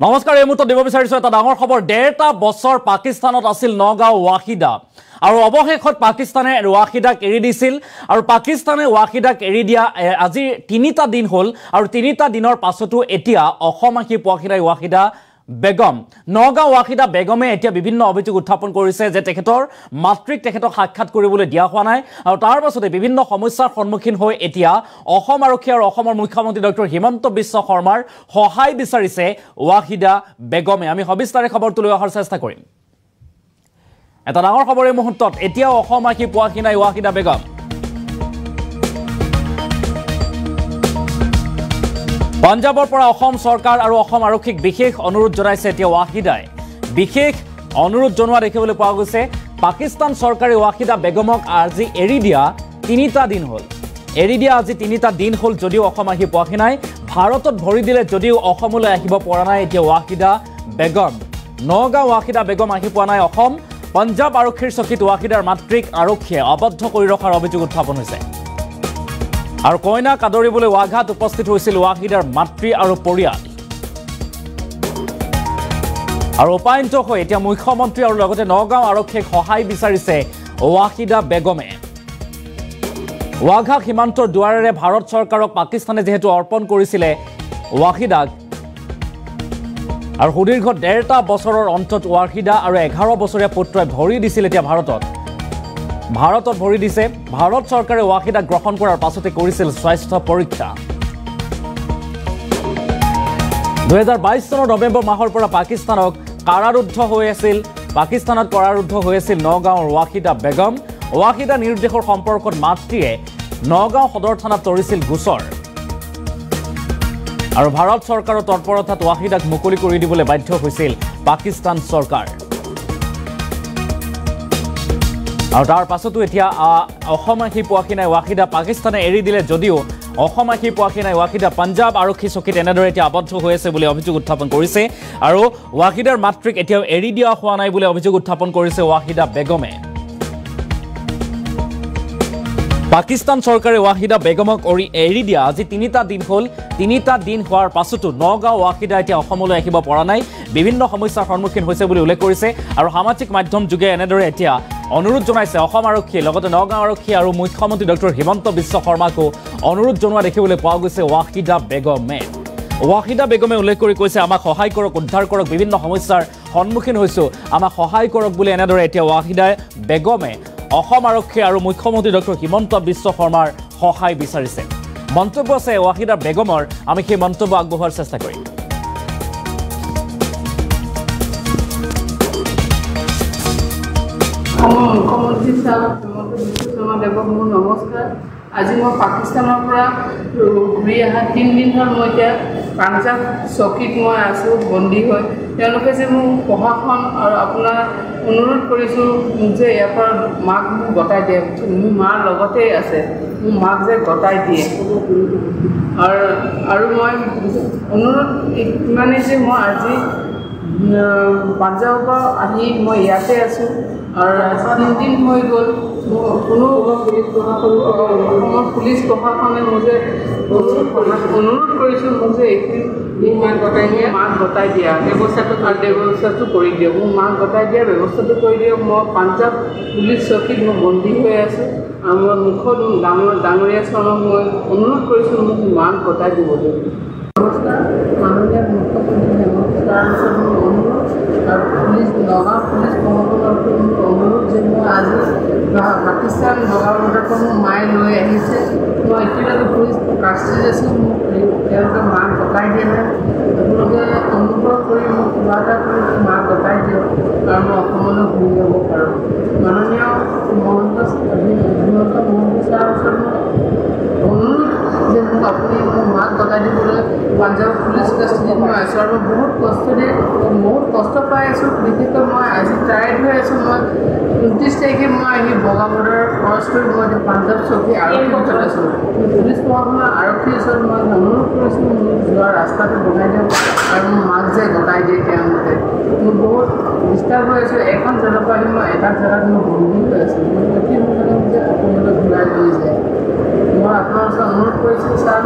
নমস্কাৰ এই মুহূৰ্তত দিব বিচাৰিছো এটা ডাঙৰ খবৰ 1.5 বছৰ পাকিস্তানত আছিল নগাঁও ৱাহিদা আৰু অৱশেষত পাকিস্তানে ৱাহিদাক এৰি দিছিল আৰু পাকিস্তানে ৱাহিদাক এৰি দিয়া আজি 3টা দিন হ'ল আৰু 3টা দিনৰ পাছতো এতিয়া অসমাখি পোৱাখিনাই ৱাহিদা বেগম নগাঁও ৱাহিদা বেগমে এতিয়া বিভিন্ন অভিযোগ উত্থাপন কৰিছে যে তেখেতৰ মাতৃক তেখেতক সাক্ষাৎ কৰিবলৈ দিয়া হোৱা নাই আৰু তাৰ পাছতে বিভিন্ন সমস্যাৰ সন্মুখীন হৈ এতিয়া অসম আৰক্ষী আৰু অসমৰ মুখ্যমন্ত্ৰী ডক্টৰ হিমন্ত বিশ্ব শৰ্মাৰ সহায় বিচাৰিছে ৱাহিদা বেগমে আমি সবিস্তাৰে খবৰটো লৈ অহাৰ চেষ্টা কৰিম এটা ডাঙৰ খবৰ এই মুহূৰ্তত এতিয়া অসমাখি পোৱাখিনাই ৱাহিদা বেগম পাঞ্জাবৰ পৰা অসম চৰকাৰ আৰু অসম আৰক্ষীক বিশেষ অনুৰোধ জনাইছে এতিয়া ৱাহিদাই বিশেষ অনুৰোধ জনোৱা দেখিবলৈ পোৱা গৈছে পাকিস্তান চৰকাৰে ৱাহিদা বেগমক আজি এৰি দিয়া 3টা দিন হ'ল এৰি দিয়া আজি 3টা দিন হ'ল যদিও অসম আহি পোৱাহি নাই ভাৰতত ভৰি দিলে যদিও অসমলৈ আহিব পৰা নাই এতিয়া ৱাহিদা বেগম নগাঁও ৱাহিদা বেগম আহি পোৱা নাই অসম পাঞ্জাব আৰক্ষীৰ চকীত ৱাহিদাৰ মাতৃক আৰক্ষীয়ে আবদ্ধ কৰি ৰখাৰ অভিযোগ উত্থাপন হৈছে আৰু কইনা কাদৰিবলৈ ৱাঘাত উপস্থিত হৈছিল ৱাহিদাৰ মাতৃ আৰু পৰিয়াল আৰু উপায়ন্ত হৈ এতিয়া মুখ্যমন্ত্ৰী আৰু লগতে নগাঁও আৰক্ষীক সহায় বিচাৰিছে ৱাহিদা বেগমে ৱাঘা সীমান্তৰ দুৱাৰেৰে ভাৰত চৰকাৰক পাকিস্তানে যেহেতু অৰ্পণ কৰিছিলে ৱাহিদাক আৰু সুদীৰ্ঘ 1.5 বছৰৰ অন্তত ৱাহিদা আৰু 11 বছৰীয়া পুত্ৰই ভৰি দিছিল এতিয়া ভাৰতত ভৰি দিছে ভাৰত চৰকাৰে ৱাহিদাক গ্ৰহণ কৰাৰ পাছতে কৰিছিল স্বাস্থ্য পৰীক্ষা 2022 চনৰ নৱেম্বৰ মাহৰ পৰা পাকিস্তানত কাৰাৰুদ্ধ হৈ আছিল নগাঁওৰ ৱাহিদা বেগম ৱাহিদা নিৰ্দেশৰ সম্পৰ্কত মাতৃয়ে নগাঁও সদৰ থানাত তৰিছিল গোচৰ আৰু ভাৰত চৰকাৰৰ তৎপৰতাত ৱাহিদাক মুকলি কৰি দিবলৈ বাধ্য হৈছিল পাকিস্তান চৰকাৰ আৰু তাৰ পাছতো এতিয়া অসমাখি পোৱাখিনাই ৱাহিদা পাকিস্তানে এৰি দিলে যদিও অসমাখি পোৱাখিনাই ৱাহিদা পাঞ্জাব আৰক্ষী চকীত এনেদৰে এতিয়া আবদ্ধ হৈ আছে বুলি অভিযোগ উত্থাপন কৰিছে আৰু ৱাহিদাৰ মাতৃক এতিয়াও এৰি দিয়া হোৱা নাই বুলি অভিযোগ উত্থাপন কৰিছে ৱাহিদা বেগমে পাকিস্তান চৰকাৰে ৱাহিদা বেগমক এৰি দিয়া আজি 3টা দিন হ'ল 3টা দিন হোৱাৰ পাছতো নগাঁও ৱাহিদা এতিয়া অসমলৈ আহিব পৰা নাই বিভিন্ন সমস্যাৰ সন্মুখীন হৈছে বুলি উল্লেখ কৰিছে আৰু সামাজিক মাধ্যম যোগে এনেদৰে এতিয়া অনুৰোধ জনাইছে অসম আৰক্ষী লগতে নগাঁও আৰক্ষী আৰু মুখ্যমন্ত্ৰী ডক্টৰ হিমন্ত বিশ্ব শৰ্মাকো অনুৰোধ জনোৱা দেখিবলৈ পোৱা গৈছে ৱাহিদা বেগমে উল্লেখ কৰি কৈছে আমাক সহায় কৰক উদ্ধাৰ কৰক বিভিন্ন সমস্যাৰ সন্মুখীন হৈছো আমাক সহায় কৰক বুলি এনেদৰে এতিয়া ৱাহিদা বেগমে অসম আৰক্ষী আৰু মুখ্যমন্ত্ৰী ডক্টৰ হিমন্ত বিশ্ব শৰ্মাৰ সহায় বিচাৰিছে মন্তব্য আছে ৱাহিদা বেগমৰ আমি সেই মন্তব্য আগবঢ়োৱাৰ চেষ্টা কৰিম মুখ্যমন্ত্ৰী ছাৰ হিমন্ত বিশ্ব শৰ্মা দেৱক মোৰ নমস্কাৰ আজি মই পাকিস্তানৰ পৰা ঘূৰি অহা 3 দিন হ'ল মই এতিয়া পাঞ্জাব চকীত মই আছোঁ বন্দী হৈ তেওঁলোকে যে মোক প্ৰশাসন আৰু আপোনাৰ অনুৰোধ কৰিছোঁ মোক যে ইয়াৰ পৰা মাক মোক গতাই দিয়ে মোৰ মাৰ লগতে আছে মোৰ মাক যে গতাই দিয়ে আৰু মই অনুৰোধ ইমানেই যে মই আজি পাঞ্জাবৰ পৰা আহি মই ইয়াতে আছোঁ আৰু আজি 3 দিন হৈ গ'ল কোনো অসমৰ পুলিচ প্ৰশাসনে মোক যে অনুৰোধ কৰিছোঁ মোক যে মাক গতাই দিয়া ব্যৱস্থাটো কৰি দিয়ক মোক মাক গতাই দিয়া ব্যৱস্থাটো কৰি দিয়ক মই পাঞ্জাব পুলিচ চকীত মই বন্দী হৈ আছোঁ আৰু মই মুখত ডাঙৰীয়া চৰণক মই অনুৰোধ কৰিছোঁ মোক মাক গতাই দিবলৈ নমস্কাৰ মাননীয় মুখ্যমন্ত্ৰী হেমন্ত ছাৰৰ মোৰ অনুৰোধ আৰু নগাঁও পুলিচ প্ৰশাসনৰ অনুৰোধ যে মই আজি পাকিস্তান নগাঁও বৰ্ডাৰ পৰা মোৰ মায়ে লৈ আহিছে মই এতিয়ালৈকে পুলিচ কাষ্টডিত আছোঁ মোক তেওঁলোকে মাক গতাই দিয়া নাই আপোনালোকে অনুগ্ৰহ কৰি মোক কিবা এটা কৰি মাক গতাই দিয়ক আৰু মই অসমলৈ ঘূৰি যাব পাৰোঁ মাননীয় হিমন্ত ছাৰৰ ওচৰত অনুৰোধ যে মোক আপুনি মোৰ মাক গতাই দিবলৈ পাঞ্জাৱ পুলিচ কাষ্টডিত মই আছোঁ আৰু মই বহুত কষ্ট পাই আছোঁ বিশেষকৈ মই আজি টায়াৰ্ড হৈ আছোঁ মই 29 তাৰিখে মই আহি বগা বৰ্ডাৰ ক্ৰছ কৰি মই পাঞ্জাৱ চকী আৰক্ষীৰ ওচৰত আছোঁ পুলিচ প্ৰশাসনৰ আৰক্ষীৰ ওচৰত মই অনুৰোধ কৰিছোঁ মোক যোৱা ৰাস্তাটো বনাই দিয়ক আৰু মোৰ মাক যে গতাই দিয়ে তেওঁলোকে মই বহুত ডিষ্টাৰ্ব হৈ আছোঁ এখন জেগাৰ পৰা আহি মই এটা জেগাত মই বন্দী হৈ আছোঁ মই অতি সোনকালে মোক যে অসমলৈ ঘূৰাই লৈ যায় মই আপোনাৰ ওচৰত অনুৰোধ কৰিছোঁ ছাৰ